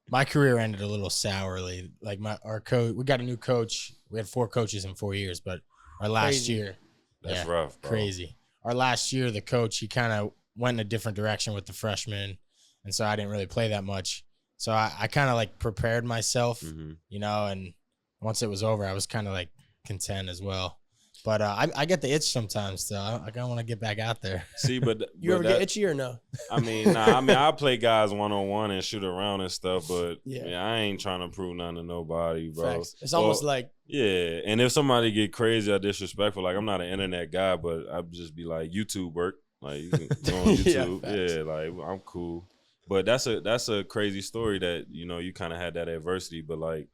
my career ended a little sourly. Like, our coach, we got a new coach. We had 4 coaches in 4 years, but our last year. That's rough, bro. Crazy. Our last year, the coach, he kind of went in a different direction with the freshmen. And so I didn't really play that much. So I kind of like prepared myself, you know, and once it was over, I was kind of like content as well. But I get the itch sometimes, though. I kind of want to get back out there. See, but You ever get itchy or no? I mean, I play guys one-on-one and shoot around and stuff, but Yeah. I ain't trying to prove nothing to nobody, bro. Facts. It's almost like, yeah, and if somebody get crazy or disrespectful, like I'm not an internet guy, but I'd just be like, YouTube work. Like, you can go on YouTube. facts. Yeah, like I'm cool. But that's a crazy story that, you know, you kind of had that adversity, but like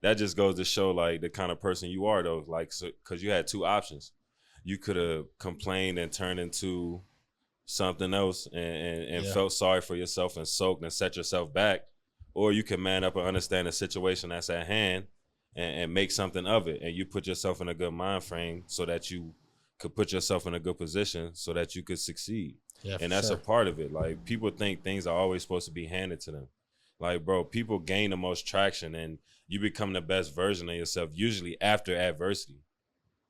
that just goes to show like the kind of person you are though, like, so, cause you had 2 options. You could have complained and turned into something else and felt sorry for yourself and sulked and set yourself back, or you can man up and understand the situation that's at hand and make something of it. And you put yourself in a good mind frame so that you could put yourself in a good position so that you could succeed. Yeah, And that's a part of it. Like, people think things are always supposed to be handed to them. Like, bro, people gain the most traction and you become the best version of yourself usually after adversity.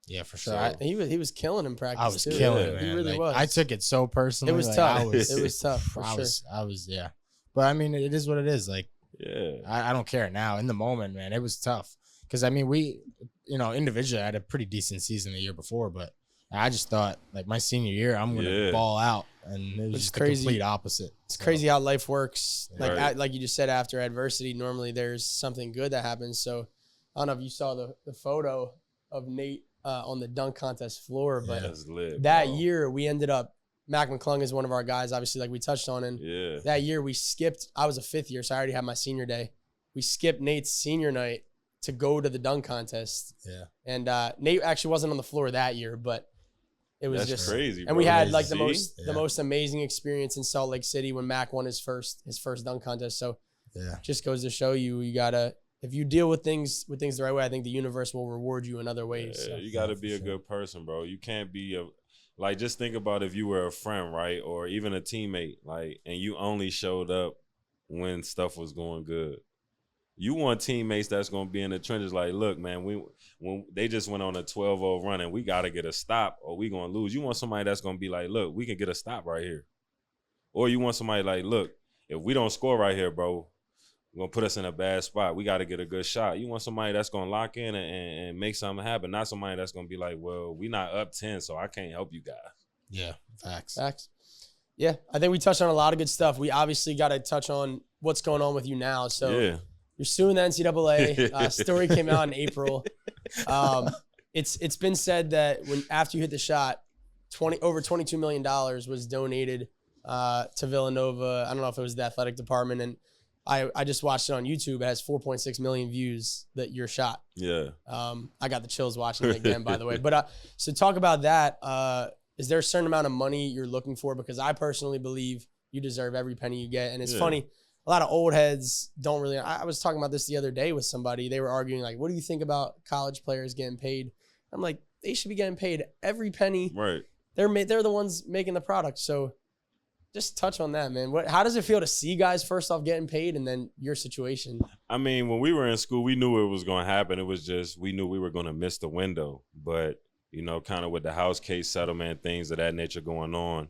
Yeah, for sure. So- He was killing in practice. I was too. killing Yeah. it, man. He really Like, was. I took it so personally. It was like, tough. I was, It was tough for I sure. was, yeah. But I mean, it is what it is. Like, Yeah. I don't care now. In the moment, man, it was tough. Because, I mean, we, individually, I had a pretty decent season the year before, but I just thought, like, my senior year, I'm going to Yeah. ball out. And it was It's just crazy. the complete opposite. It's crazy how life works. Like Right. like you just said, after adversity, normally there's something good that happens. So I don't know if you saw the photo of Nate on the dunk contest floor, but That's lit. that bro. year we ended up. Mac McClung is one of our guys, obviously, like we touched on, and Yeah. that year we skipped. I was a fifth year, so I already had my senior day. We skipped Nate's senior night to go to the dunk contest, Yeah. and Nate actually wasn't on the floor that year, but it was That's just crazy. And we bro. had like the See? most amazing experience in Salt Lake City when Mac won his first dunk contest. So Yeah. just goes to show you gotta, if you deal with things the right way, I think the universe will reward you in other ways. Yeah, So. you got to for be a sure. good person, bro. You can't be like, just think about if you were a friend, right? Or even a teammate, like, and you only showed up when stuff was going good. You want teammates that's going to be in the trenches like, look, man, when they just went on a 12-0 run and we got to get a stop or we going to lose. You want somebody that's going to be like, look, we can get a stop right here. Or you want somebody like, look, if we don't score right here, bro, going to put us in a bad spot. We got to get a good shot. You want somebody that's going to lock in and make something happen, not somebody that's going to be like, well, we not up 10, so I can't help you guys. Yeah. Facts. Facts. Yeah, I think we touched on a lot of good stuff. We obviously got to touch on what's going on with you now. So Yeah. you're suing the NCAA. Story came out in April. It's been said that after you hit the shot, over $22 million was donated to Villanova. I don't know if it was the athletic department, and I just watched it on YouTube. It has 4.6 million views that your shot. Yeah. I got the chills watching it again, by the way. But so talk about that. Is there a certain amount of money you're looking for? Because I personally believe you deserve every penny you get. And it's funny, a lot of old heads don't really. I was talking about this the other day with somebody. They were arguing like, "What do you think about college players getting paid?" I'm like, they should be getting paid every penny. Right. They're the ones making the product. So just touch on that, man. How does it feel to see guys first off getting paid, and then your situation? I mean, when we were in school, we knew it was going to happen. It was just, we knew we were going to miss the window. But, kind of with the house case settlement, things of that nature going on,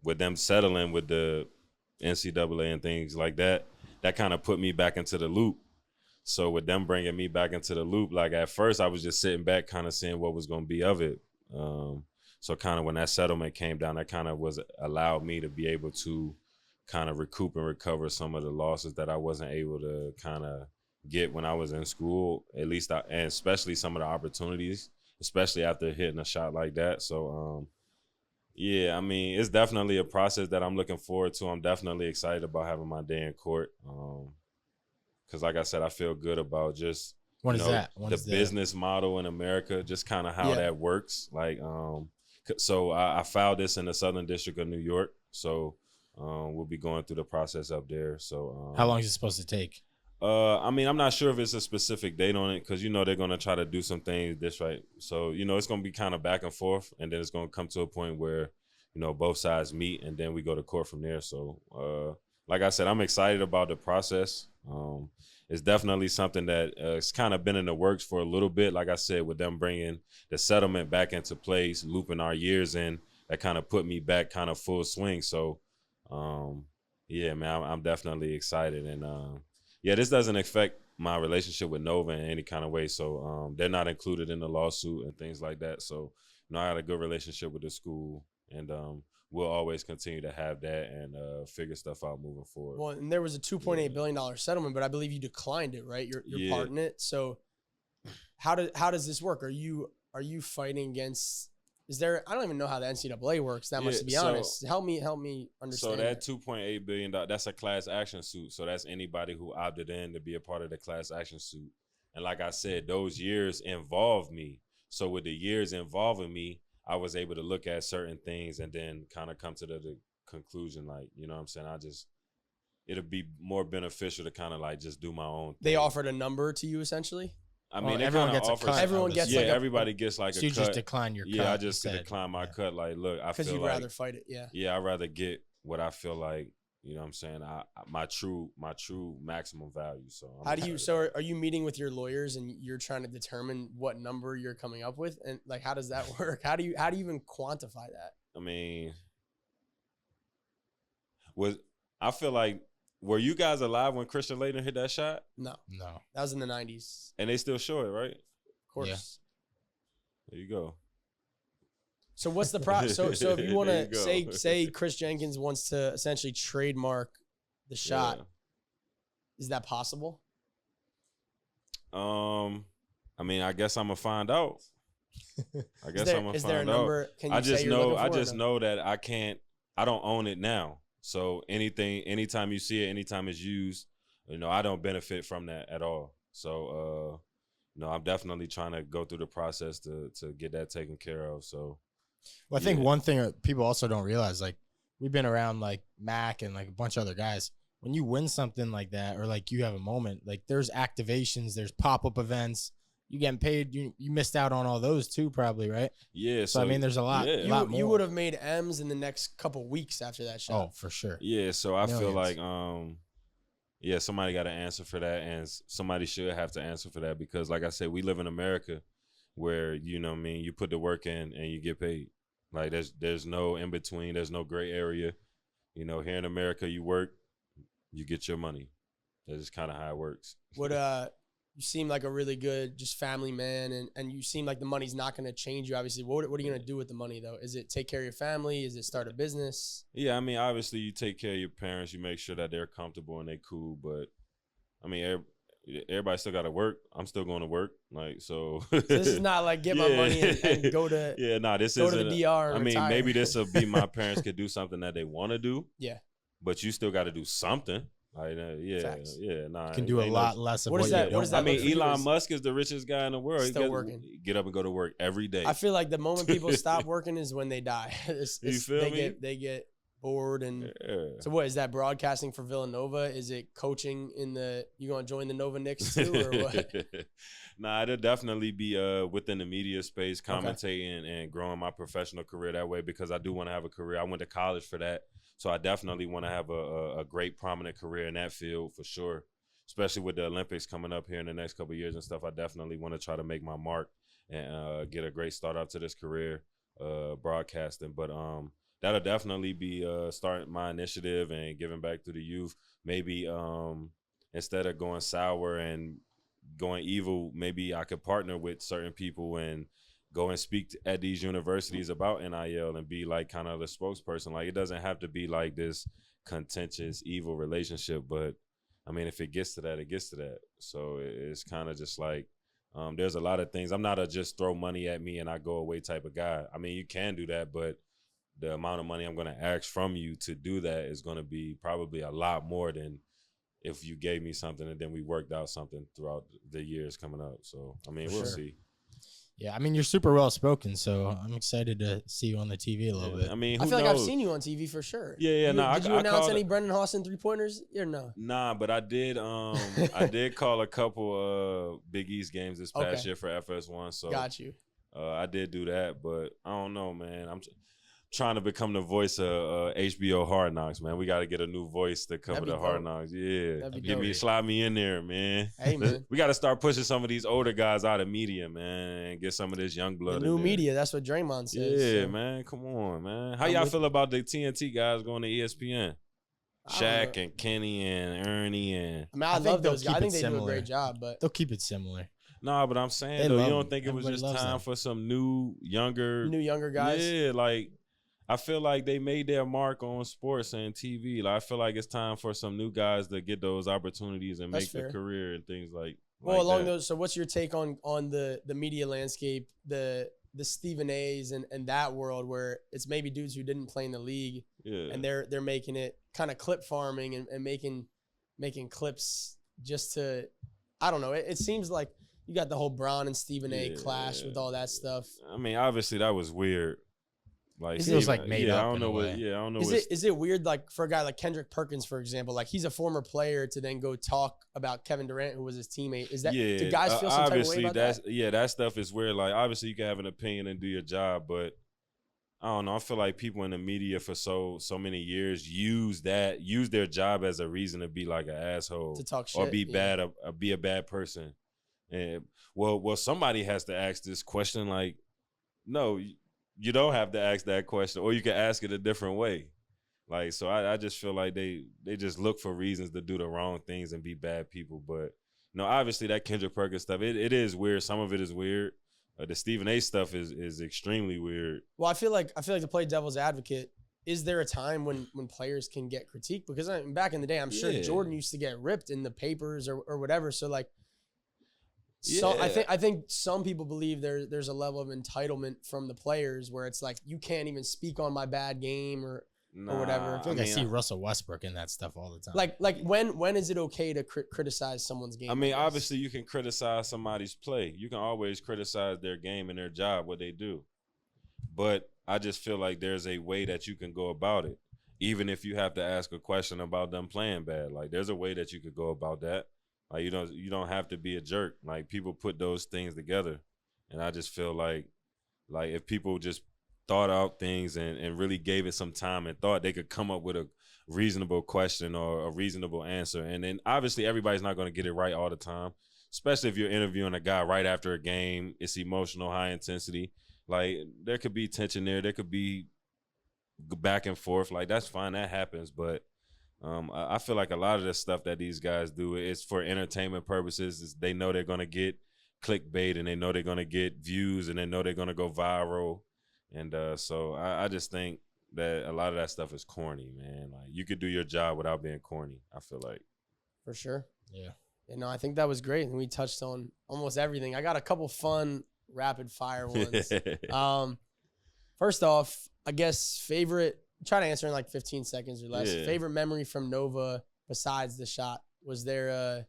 with them settling with the NCAA and things like that, that kind of put me back into the loop. So with them bringing me back into the loop, like at first I was just sitting back kind of seeing what was going to be of it. So kind of when that settlement came down, that kind of allowed me to be able to kind of recoup and recover some of the losses that I wasn't able to kind of get when I was in school, at least, and especially some of the opportunities, especially after hitting a shot like that. So, yeah, I mean, it's definitely a process that I'm looking forward to. I'm definitely excited about having my day in court. Because like I said, I feel good about just What is that? the business model in America, just kind of how that works. Like, so I filed this in the Southern District of New York. So we'll be going through the process up there. So How long is it supposed to take? I mean, I'm not sure if it's a specific date on it because, they're going to try to do some things this right. So, it's going to be kind of back and forth. And then it's going to come to a point where, both sides meet and then we go to court from there. So, like I said, I'm excited about the process. It's definitely something that it's kind of been in the works for a little bit. Like I said, with them bringing the settlement back into place, looping our years in, that kind of put me back kind of full swing. So, yeah, man, I'm definitely excited. And, yeah, this doesn't affect my relationship with Nova in any kind of way. So they're not included in the lawsuit and things like that. So, I had a good relationship with the school, and we'll always continue to have that and figure stuff out moving forward. Well, and there was a $2.8 billion settlement, but I believe you declined it, right? You're part in it. So how does this work? Are you fighting against? Is there? I don't even know how the NCAA works that much, to be honest. Help me understand. So that $2.8 billion, that's a class action suit. So that's anybody who opted in to be a part of the class action suit. And like I said, those years involved me. So with the years involving me, I was able to look at certain things and then kind of come to the conclusion, like, you know what I'm saying? It'll be more beneficial to kind of like just do my own thing. They offered a number to you essentially? I mean, everyone gets a cut. Everyone gets like everybody gets like So a you cut. just decline your cut. Yeah, I just decline my cut. Like, look, I feel because you'd like, rather fight it. Yeah. yeah, I'd rather get what I feel like you know what I'm saying, my true maximum value. So How do you? So are you meeting with your lawyers and you're trying to determine what number you're coming up with, and like how does that work? How do you even quantify that? I mean, I feel like, were you guys alive when Christian Laettner hit that shot? No, No. that was in the 90s. And they still show it, right? Of course. Yeah. There you go. So what's the pro? So if you want There you to go. say Kris Jenkins wants to essentially trademark the shot, is that possible? I mean, I guess I'm gonna find out. I guess I'm gonna Is there a find out. number? Can you I just say you're know. looking I for just or no? know that I don't own it now. So anytime you see it, anytime it's used, I don't benefit from that at all. So, I'm definitely trying to go through the process to get that taken care of. So, Well, I think one thing that people also don't realize, like we've been around like Mac and like a bunch of other guys. When you win something like that, or like you have a moment, like there's activations, there's pop-up events, you getting paid. You missed out on all those too, probably, right? yeah. So I mean, there's a lot. Yeah. lot more. You would have made M's in the next couple weeks after that shot. Oh, for sure. Yeah. So I feel like, Millions. somebody got to answer for that, and somebody should have to answer for that, because, like I said, we live in America where, you put the work in and you get paid. Like there's no in between. There's no gray area. Here in America, you work, you get your money. That's just kind of how it works. What you seem like a really good just family man, and you seem like the money's not going to change you. Obviously, what are you going to do with the money though? Is it take care of your family? Is it start a business? Yeah, I mean, obviously, you take care of your parents. You make sure that they're comfortable and they cool. But I mean, everybody still got to work. I'm still going to work. Like so. So this is not like get my money and go to this go isn't. to the DR. And I mean, retire. maybe this will be my parents could do something that they want to do. Yeah. But you still got to do something. Like, Facts. nah. You can do a lot less of What what is you that- don't what is that I mean, look for you? Elon Is- Musk is the richest guy in the world. Still He working. Get up and go to work every day. I feel like the moment people stop working is when they die. You feel me? They get bored and. Yeah. So what is that broadcasting for Villanova? Is it coaching you going to join the Nova Knicks too or what? Nah, it'll definitely be within the media space, commentating and growing my professional career that way, because I do want to have a career. I went to college for that, so I definitely want to have a great prominent career in that field for sure. Especially with the Olympics coming up here in the next couple of years and stuff, I definitely want to try to make my mark and get a great start up to this career broadcasting. But that'll definitely be starting my initiative and giving back to the youth. Maybe instead of going sour and going evil, maybe I could partner with certain people and go and speak at these universities about NIL and be like kind of the spokesperson. Like, it doesn't have to be like this contentious, evil relationship, but I mean, if it gets to that, it gets to that. So it's kind of just like, there's a lot of things. I'm not a just throw money at me and I go away type of guy. I mean, you can do that, but the amount of money I'm going to ask from you to do that is going to be probably a lot more than if you gave me something and then we worked out something throughout the years coming up. So, I mean, we'll see. Yeah, I mean, you're super well spoken, so I'm excited to see you on the TV a little bit. I mean, I who feel like knows? I've seen you on TV for sure. Yeah, no. Did you announce any Brendan Hawson 3-pointers or no? Nah, but I did. I did call a couple Big East games this past year for FS1. So Got you. I did do that, but I don't know, man. I'm trying to become the voice of HBO Hard Knocks, man. We got to get a new voice to cover That'd be the Hard dope. Knocks. Yeah, That'd be dope. slide me in there, man. Hey, man. We got to start pushing some of these older guys out of media, man, and get some of this young blood. The in new there. media. That's what Draymond says. Yeah, so. man. Come on, man. How I'm y'all with feel about the TNT guys going to ESPN? I don't Shaq know. and Kenny and Ernie and I mean, I think love they'll those guys. I keep think it they do a similar. great job, but They'll keep it similar. nah, but I'm saying They though, you love don't them. think it was Everybody just loves time them. for some new, younger, new younger guys. Yeah, like I feel like they made their mark on sports and TV. Like I feel like it's time for some new guys to get those opportunities and That's make fair. their career and things like. Well, along that. those. So, what's your take on the media landscape, the Stephen A's and that world where it's maybe dudes who didn't play in the league Yeah, and they're making it kind of clip farming and making clips just to, I don't know. It seems like you got the whole Brown and Stephen A clash with all that stuff. I mean, obviously that was weird. Like It feels Steve- like made yeah, up I don't in know a what. way. Yeah, I don't know. Is it weird like for a guy like Kendrick Perkins, for example, like he's a former player to then go talk about Kevin Durant, who was his teammate? Is that do guys feel some type of way obviously about that's that? that stuff is weird. Like obviously you can have an opinion and do your job, but I don't know. I feel like people in the media for so many years use their job as a reason to be like an asshole, To talk shit, or be yeah. bad, or be a bad person. And well, somebody has to ask this question. Like, no, you don't have to ask that question, or you can ask it a different way. Like, so I just feel like they just look for reasons to do the wrong things and be bad people. But no, obviously that Kendrick Perkins stuff, it is weird. Some of it is weird. The Stephen A. stuff is extremely weird. Well, I feel like to play devil's advocate, is there a time when players can get critiqued? Because back in the day, I'm sure Yeah. Jordan used to get ripped in the papers or whatever. So like, Yeah. I think some people believe there's a level of entitlement from the players where it's like you can't even speak on my bad game or whatever. I feel like I see Russell Westbrook in that stuff all the time. Like when is it okay to criticize someone's game? I mean, obviously you can criticize somebody's play. You can always criticize their game and their job, what they do. But I just feel like there's a way that you can go about it. Even if you have to ask a question about them playing bad. Like, there's a way that you could go about that. Like, you don't have to be a jerk. Like, people put those things together. And I just feel like if people just thought out things and really gave it some time and thought, they could come up with a reasonable question or a reasonable answer. And then obviously everybody's not going to get it right all the time, especially if you're interviewing a guy right after a game. It's emotional, high intensity. Like, there could be tension there. There could be back and forth. Like, that's fine. That happens. But I feel like a lot of the stuff that these guys do is for entertainment purposes. They know they're going to get clickbait, and they know they're going to get views, and they know they're going to go viral. And so I just think that a lot of that stuff is corny, man. Like, you could do your job without being corny, I feel like. For sure. Yeah. And no, I think that was great. And we touched on almost everything. I got a couple fun rapid fire ones. First off, I guess try to answer in like 15 seconds or less. Yeah. Favorite memory from Nova besides the shot? Was there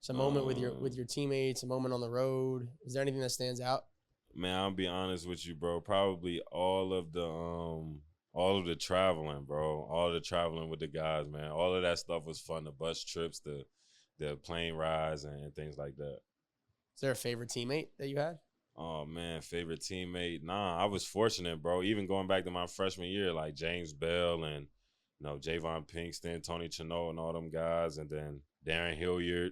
some moment with your teammates, a moment on the road? Is there anything that stands out? Man, I'll be honest with you, bro. Probably all of the traveling, bro. All of the traveling with the guys, man. All of that stuff was fun. The bus trips, the plane rides, and things like that. Is there a favorite teammate that you had? Oh, man, favorite teammate? Nah, I was fortunate, bro. Even going back to my freshman year, like James Bell and, Javon Pinkston, Tony Chino, and all them guys, and then Darren Hilliard.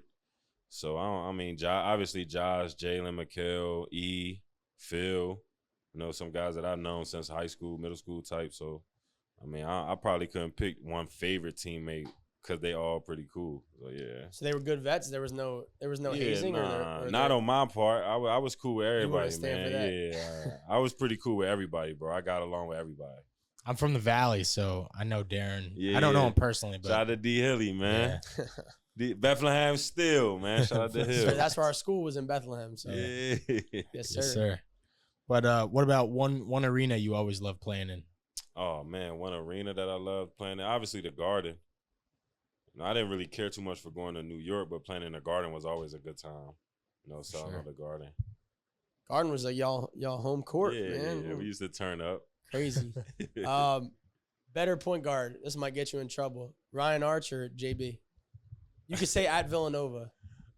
So, obviously Josh, Jalen, Mikal, E, Phil, some guys that I've known since high school, middle school type. So, I probably couldn't pick one favorite teammate because they all pretty cool. So, yeah. So they were good vets. There was no hazing. Not on my part. I was cool with everybody, stand man. for that. Yeah, I was pretty cool with everybody, bro. I got along with everybody. I'm from the Valley, so I know Darren. Yeah, I don't know him personally, but shout out to D. Hilly, man. Yeah. Bethlehem still, man. Shout out to Hill. That's where our school was in Bethlehem. So Yeah. yes, sir. Yes, sir. But what about one arena you always loved playing in? Oh, man, one arena that I loved playing in, obviously the Garden. I didn't really care too much for going to New York, but playing in the Garden was always a good time. Selling Sure. out the Garden. Garden was like y'all home court, Yeah, man. yeah, we used to turn up. Crazy. Better point guard. This might get you in trouble. Ryan Arch or JB? You could say at Villanova.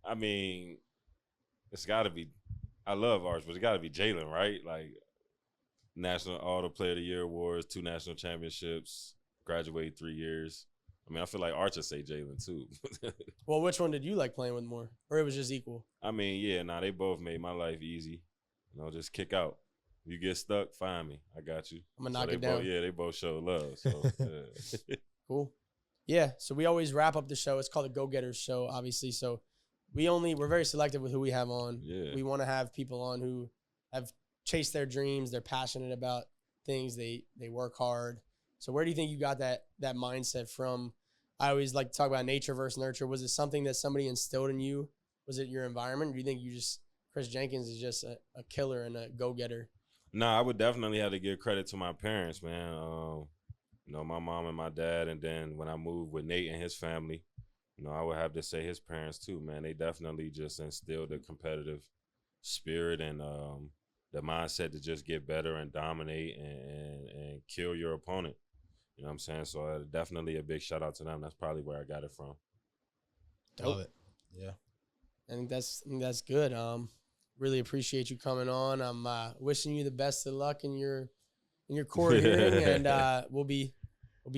It's got to be. I love Arch, but it's got to be Jalen, right? Like, National Auto Player of the Year awards, 2 national championships, graduated 3 years. I feel like Arch would say Jalen too. Well, which one did you like playing with more? Or it was just equal? They both made my life easy. Just kick out. You get stuck, find me. I got you. I'm going to knock it down. They both show love. So, yeah. Cool. Yeah, so we always wrap up the show. It's called the Go-Getters Show, obviously. So we're very selective with who we have on. Yeah. We want to have people on who have chased their dreams. They're passionate about things. They work hard. So where do you think you got that mindset from? I always like to talk about nature versus nurture. Was it something that somebody instilled in you? Was it your environment? Or do you think Kris Jenkins is just a killer and a go-getter? Nah, I would definitely have to give credit to my parents, man. My mom and my dad, and then when I moved with Nate and his family, I would have to say his parents too, man. They definitely just instilled a competitive spirit and the mindset to just get better and dominate and kill your opponent. You know what I'm saying? So definitely a big shout out to them. That's probably where I got it from. Love it. Yeah. I think that's good. Really appreciate you coming on. I'm wishing you the best of luck in your in your court hearing, and we'll be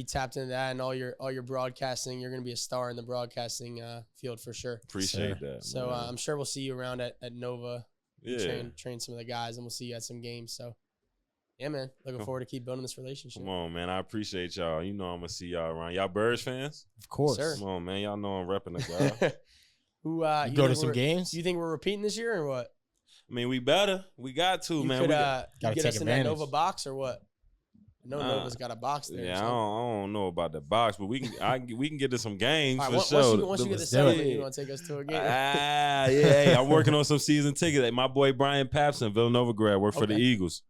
tapped into that and all your broadcasting. You're gonna be a star in the broadcasting field for sure. Appreciate that. So I'm sure we'll see you around at Nova. Yeah. Train some of the guys, and we'll see you at some games. So yeah, man, looking forward to keep building this relationship. Come on, man. I appreciate y'all. You know I'm gonna see y'all around. Y'all Birds fans? Of course. Sir. Come on, man. Y'all know I'm repping the guy. Who You go to some games? You think we're repeating this year or what? I mean, we better. We got to, You man. could, We gotta get take us in that advantage. Nova box or what? I know Nova's got a box there. Yeah, I so. don't know about the box, but we can get to some games All for right, sure. once you get the Let's do it. settlement, you want to take us to a game? Yeah. Hey, I'm working on some season tickets. Hey, my boy Brian Papson, Villanova grad, work for the Okay. Eagles.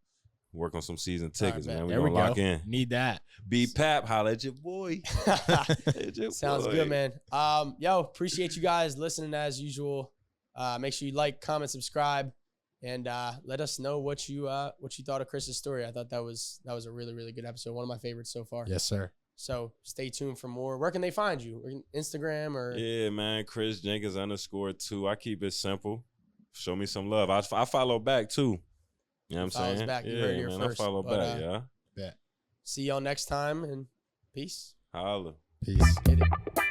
Work on some season tickets, bet. man. We're There we gonna lock go. in. Need that. B Pap, holla at your boy. At your Sounds boy. good, man. Yo, appreciate you guys listening as usual. Make sure you like, comment, subscribe, and let us know what you thought of Kris's story. I thought that was a really, really good episode. One of my favorites so far. Yes, sir. So stay tuned for more. Where can they find you? Instagram or Yeah, man. Kris Jenkins _2. I keep it simple. Show me some love. I follow back too. You know what I'm Follows saying? back. You Yeah, heard it here man. first. I follow But, back, yeah. Bet. see y'all next time and peace. Holla. Peace. Hit it.